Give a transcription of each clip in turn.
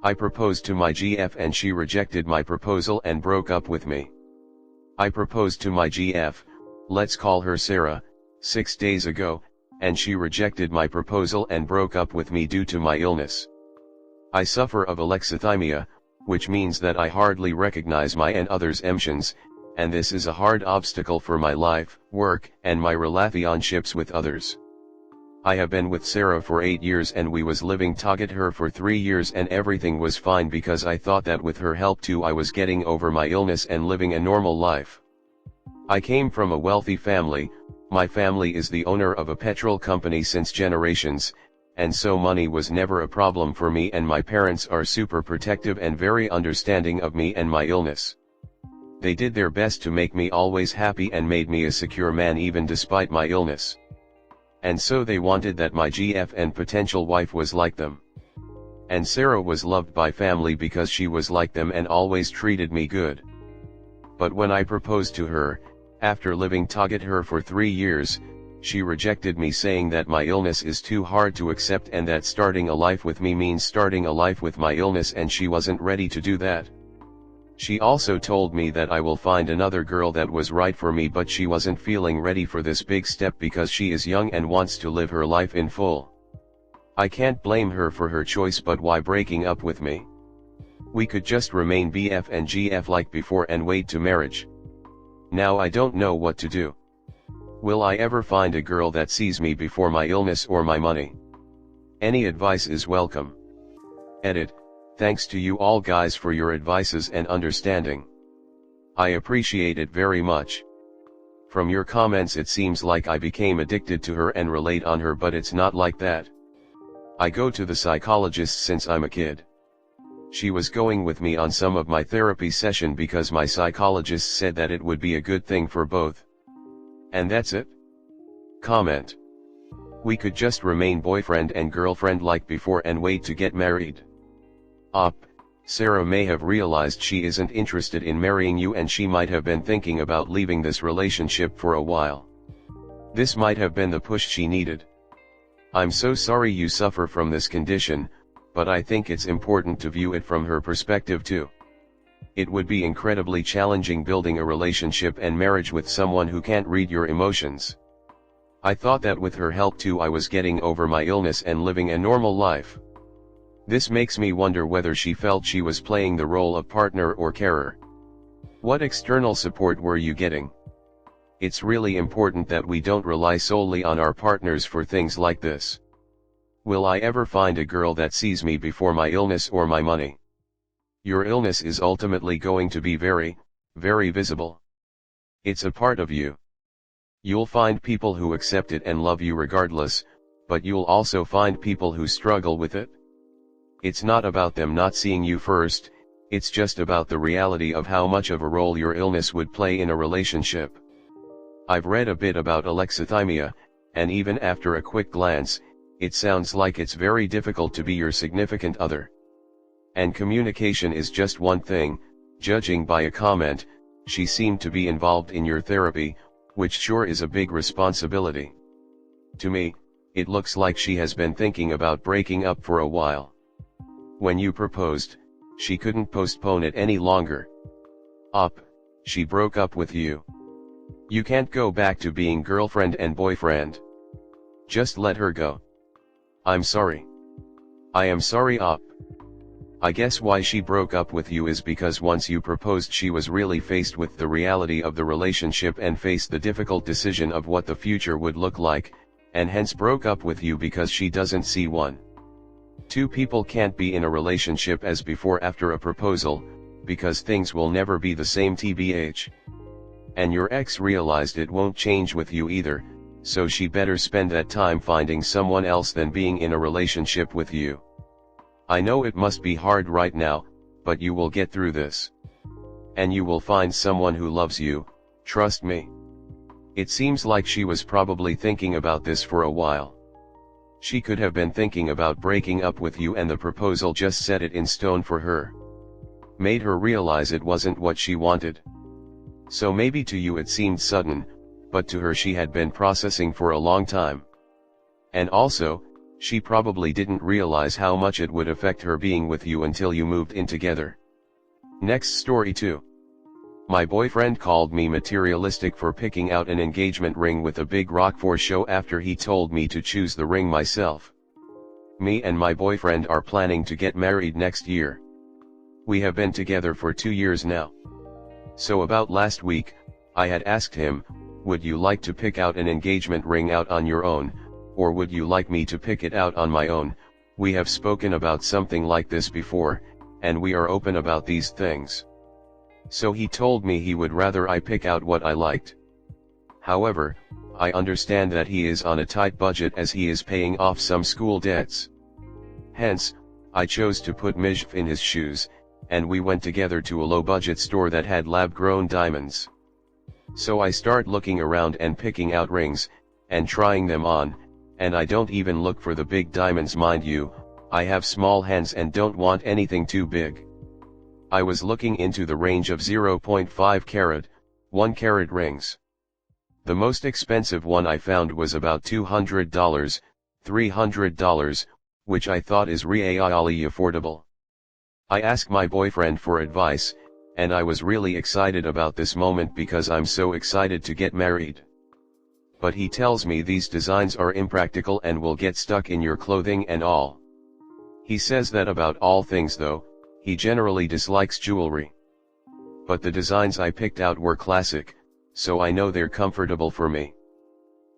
I proposed to my GF and she rejected my proposal and broke up with me. I proposed to my GF, let's call her Sarah, 6 days ago, and she rejected my proposal and broke up with me due to my illness. I suffer of alexithymia, which means that I hardly recognize my and others' emotions, and this is a hard obstacle for my life, work, and my relationships with others. I have been with Sarah for 8 years and we was living together for 3 years and everything was fine because I thought that with her help too I was getting over my illness and living a normal life. I came from a wealthy family, my family is the owner of a petrol company since generations, and so money was never a problem for me and my parents are super protective and very understanding of me and my illness. They did their best to make me always happy and made me a secure man even despite my illness. And so they wanted that my GF and potential wife was like them. And Sarah was loved by family because she was like them and always treated me good. But when I proposed to her, after living together for 3 years, she rejected me saying that my illness is too hard to accept and that starting a life with me means starting a life with my illness and she wasn't ready to do that. She also told me that I will find another girl that was right for me but she wasn't feeling ready for this big step because she is young and wants to live her life in full. I can't blame her for her choice, but why breaking up with me? We could just remain BF and GF like before and wait to marriage. Now I don't know what to do. Will I ever find a girl that sees me before my illness or my money? Any advice is welcome. Edit. Thanks to you all guys for your advices and understanding. I appreciate it very much. From your comments it seems like I became addicted to her and relate on her, but it's not like that. I go to the psychologist since I'm a kid. She was going with me on some of my therapy session because my psychologist said that it would be a good thing for both. And that's it. Comment. We could just remain boyfriend and girlfriend like before and wait to get married. Sarah may have realized she isn't interested in marrying you and she might have been thinking about leaving this relationship for a while. This might have been the push she needed. I'm so sorry you suffer from this condition, but I think it's important to view it from her perspective too. It would be incredibly challenging building a relationship and marriage with someone who can't read your emotions. I thought that with her help too I was getting over my illness and living a normal life. This makes me wonder whether she felt she was playing the role of partner or carer. What external support were you getting? It's really important that we don't rely solely on our partners for things like this. Will I ever find a girl that sees me before my illness or my money? Your illness is ultimately going to be very, very visible. It's a part of you. You'll find people who accept it and love you regardless, but you'll also find people who struggle with it. It's not about them not seeing you first, it's just about the reality of how much of a role your illness would play in a relationship. I've read a bit about alexithymia, and even after a quick glance, it sounds like it's very difficult to be your significant other. And communication is just one thing. Judging by a comment, she seemed to be involved in your therapy, which sure is a big responsibility. To me, it looks like she has been thinking about breaking up for a while. When you proposed, she couldn't postpone it any longer. She broke up with you. You can't go back to being girlfriend and boyfriend. Just let her go. I'm sorry. I am sorry. I guess why she broke up with you is because once you proposed she was really faced with the reality of the relationship and faced the difficult decision of what the future would look like, and hence broke up with you because she doesn't see one. Two people can't be in a relationship as before after a proposal, because things will never be the same tbh. And your ex realized it won't change with you either, so she better spend that time finding someone else than being in a relationship with you. I know it must be hard right now, but you will get through this. And you will find someone who loves you, trust me. It seems like she was probably thinking about this for a while. She could have been thinking about breaking up with you and the proposal just set it in stone for her. Made her realize it wasn't what she wanted. So maybe to you it seemed sudden, but to her she had been processing for a long time. And also, She probably didn't realize how much it would affect her being with you until you moved in together. Next story 2. My boyfriend called me materialistic for picking out an engagement ring with a big rock for show after he told me to choose the ring myself. Me and my boyfriend are planning to get married next year. We have been together for 2 years now. So about last week, I had asked him, would you like to pick out an engagement ring out on your own, or would you like me to pick it out on my own? We have spoken about something like this before, and we are open about these things. So he told me he would rather I pick out what I liked. However, I understand that he is on a tight budget as he is paying off some school debts. Hence, I chose to put Mijf in his shoes, and we went together to a low-budget store that had lab-grown diamonds. So I start looking around and picking out rings, and trying them on, and I don't even look for the big diamonds, mind you, I have small hands and don't want anything too big. I was looking into the range of 0.5 carat, 1 carat rings. The most expensive one I found was about $200, $300, which I thought is really affordable. I asked my boyfriend for advice, and I was really excited about this moment because I'm so excited to get married. But he tells me these designs are impractical and will get stuck in your clothing and all. He says that about all things though. He generally dislikes jewelry. But the designs I picked out were classic, so I know they're comfortable for me.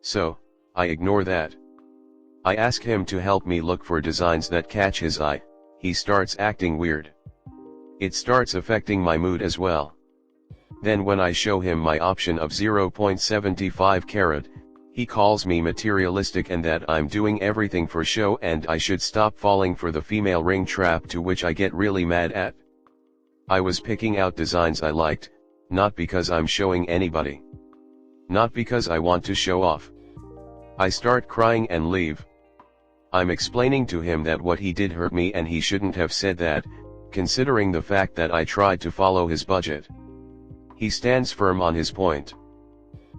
So, I ignore that. I ask him to help me look for designs that catch his eye. He starts acting weird. It starts affecting my mood as well. Then when I show him my option of 0.75 carat, he calls me materialistic and that I'm doing everything for show and I should stop falling for the female ring trap, to which I get really mad at. I was picking out designs I liked, not because I'm showing anybody. Not because I want to show off. I start crying and leave. I'm explaining to him that what he did hurt me and he shouldn't have said that, considering the fact that I tried to follow his budget. He stands firm on his point.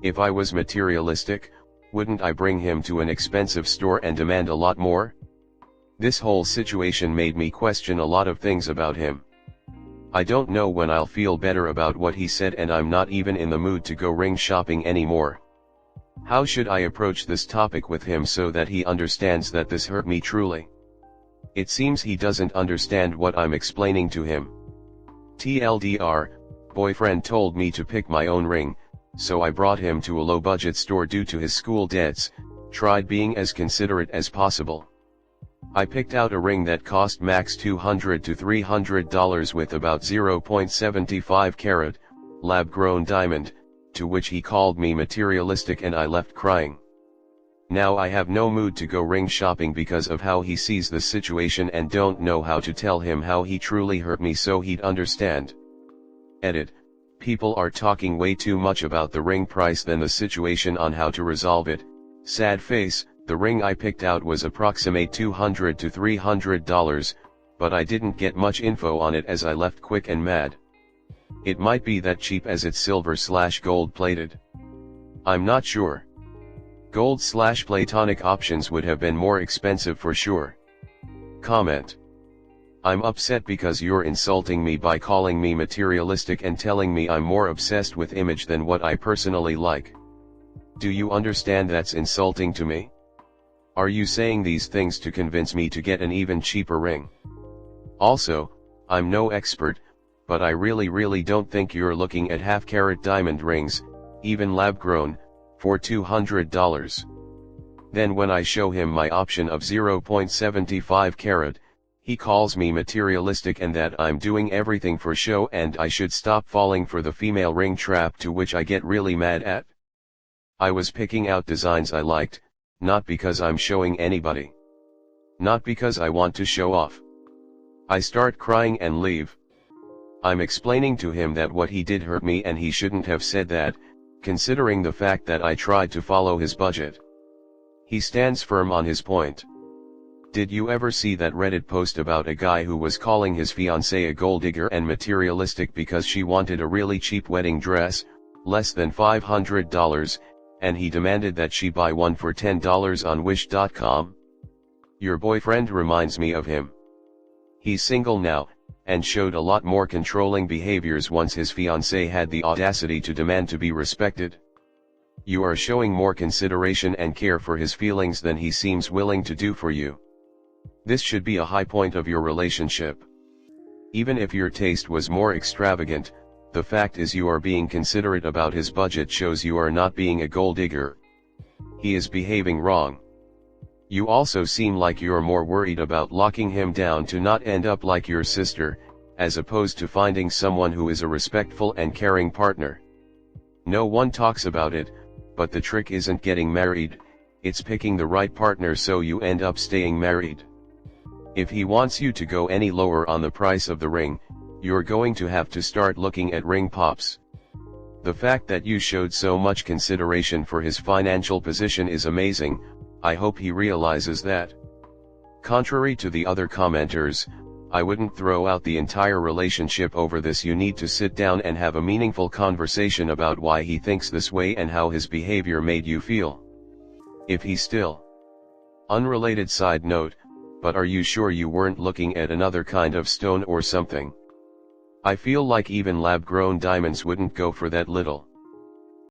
If I was materialistic, wouldn't I bring him to an expensive store and demand a lot more? This whole situation made me question a lot of things about him. I don't know when I'll feel better about what he said, and I'm not even in the mood to go ring shopping anymore. How should I approach this topic with him so that he understands that this hurt me truly? It seems he doesn't understand what I'm explaining to him. TLDR, boyfriend told me to pick my own ring, so I brought him to a low-budget store due to his school debts, tried being as considerate as possible. I picked out a ring that cost max $200 to $300 with about 0.75 carat, lab-grown diamond, to which he called me materialistic and I left crying. Now I have no mood to go ring shopping because of how he sees the situation and don't know how to tell him how he truly hurt me so he'd understand. Edit. People are talking way too much about the ring price than the situation on how to resolve it. Sad face. The ring I picked out was approximate $200 to $300, but I didn't get much info on it as I left quick and mad. It might be that cheap as it's silver/gold plated. I'm not sure. Gold/platonic options would have been more expensive for sure. Comment. I'm upset because you're insulting me by calling me materialistic and telling me I'm more obsessed with image than what I personally like. Do you understand that's insulting to me? Are you saying these things to convince me to get an even cheaper ring? Also, I'm no expert, but I really don't think you're looking at half-carat diamond rings, even lab-grown, for $200. Then when I show him my option of 0.75 carat, he calls me materialistic and that I'm doing everything for show and I should stop falling for the female ring trap, to which I get really mad at. I was picking out designs I liked, not because I'm showing anybody. Not because I want to show off. I start crying and leave. I'm explaining to him that what he did hurt me and he shouldn't have said that, considering the fact that I tried to follow his budget. He stands firm on his point. Did you ever see that Reddit post about a guy who was calling his fiancée a gold digger and materialistic because she wanted a really cheap wedding dress, less than $500, and he demanded that she buy one for $10 on Wish.com? Your boyfriend reminds me of him. He's single now, and showed a lot more controlling behaviors once his fiancée had the audacity to demand to be respected. You are showing more consideration and care for his feelings than he seems willing to do for you. This should be a high point of your relationship. Even if your taste was more extravagant, the fact is you are being considerate about his budget shows you are not being a gold digger. He is behaving wrong. You also seem like you're more worried about locking him down to not end up like your sister, as opposed to finding someone who is a respectful and caring partner. No one talks about it, but the trick isn't getting married, it's picking the right partner so you end up staying married. If he wants you to go any lower on the price of the ring, you're going to have to start looking at ring pops. The fact that you showed so much consideration for his financial position is amazing. I hope he realizes that. Contrary to the other commenters, I wouldn't throw out the entire relationship over this. You need to sit down and have a meaningful conversation about why he thinks this way and how his behavior made you feel. If he's still. Unrelated side note, but are you sure you weren't looking at another kind of stone or something? I feel like even lab-grown diamonds wouldn't go for that little.